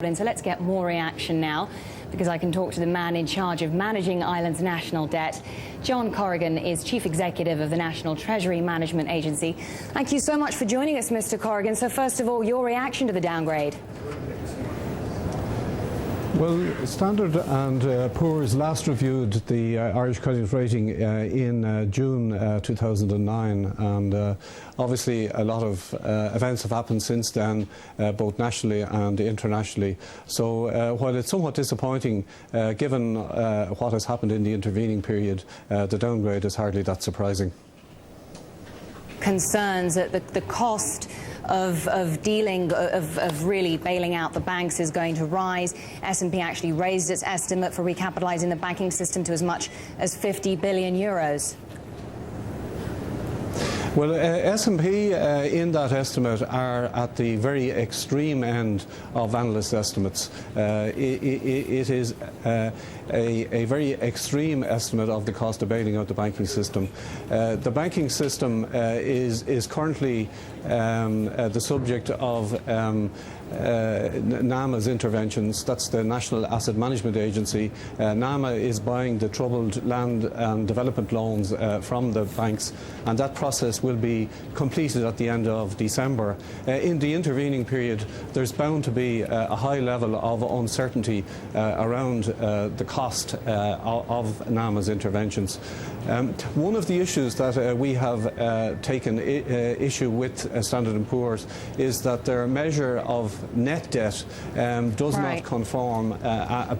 Dublin. So let's get more reaction now, because I can talk to the man in charge of managing Ireland's national debt. John Corrigan is Chief Executive of the National Treasury Management Agency. Thank you so much for joining us, Mr. Corrigan. So first of all, your reaction to the downgrade? Well, Standard and Poor's last reviewed the Irish credit rating in June 2009, and obviously a lot of events have happened since then, both nationally and internationally. So while it's somewhat disappointing, given what has happened in the intervening period, the downgrade is hardly that surprising. Concerns that the cost of really bailing out the banks is going to rise. S&P actually raised its estimate for recapitalising the banking system to as much as 50 billion euros. Well, S&P in that estimate are at the very extreme end of analyst estimates. It is a very extreme estimate of the cost of bailing out the banking system. The banking system is currently the subject of NAMA's interventions. That's the National Asset Management Agency. NAMA is buying the troubled land and development loans from the banks, and that process will be completed at the end of December. In the intervening period, there's bound to be a high level of uncertainty around the cost of NAMA's interventions. One of the issues that we have taken issue with Standard & Poor's is that their measure of net debt does not conform,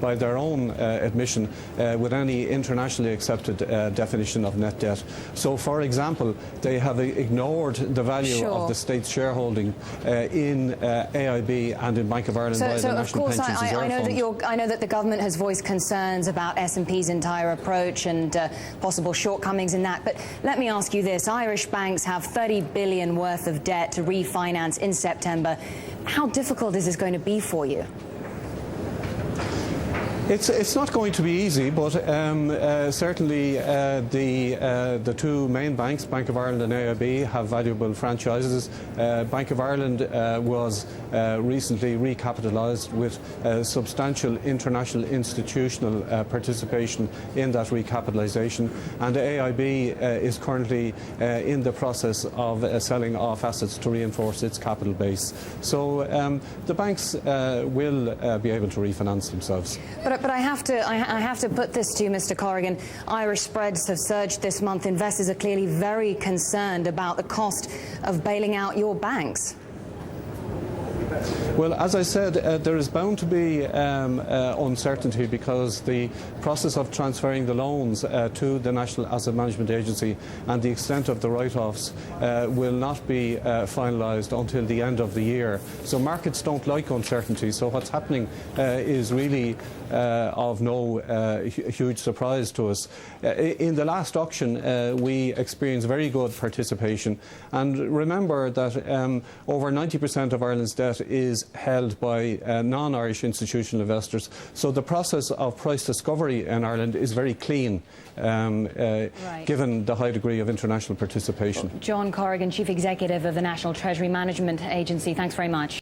by their own admission, with any internationally accepted definition of net debt. So, for example, they have ignored the value of the state's shareholding in AIB and in Bank of Ireland by the National Pensions Reserve Fund. I know that the government has voiced concerns about S&P's entire approach and possible shortcomings in that, but let me ask you this. Irish banks have 30 billion worth of debt to refinance in September. How difficult is this going to be for you? It's not going to be easy, but certainly the two main banks, Bank of Ireland and AIB, have valuable franchises. Bank of Ireland was recently recapitalised with substantial international institutional participation in that recapitalisation, and AIB is currently in the process of selling off assets to reinforce its capital base. So the banks will be able to refinance themselves. But I have to put this to you, Mr. Corrigan. Irish spreads have surged this month. Investors are clearly very concerned about the cost of bailing out your banks. Well, as I said, there is bound to be uncertainty, because the process of transferring the loans to the National Asset Management Agency and the extent of the write-offs will not be finalised until the end of the year. So markets don't like uncertainty. So what's happening is really of no huge surprise to us. In the last auction, we experienced very good participation. And remember that over 90% of Ireland's debt is held by non-Irish institutional investors. So the process of price discovery in Ireland is very clean, given the high degree of international participation. John Corrigan, Chief Executive of the National Treasury Management Agency, thanks very much.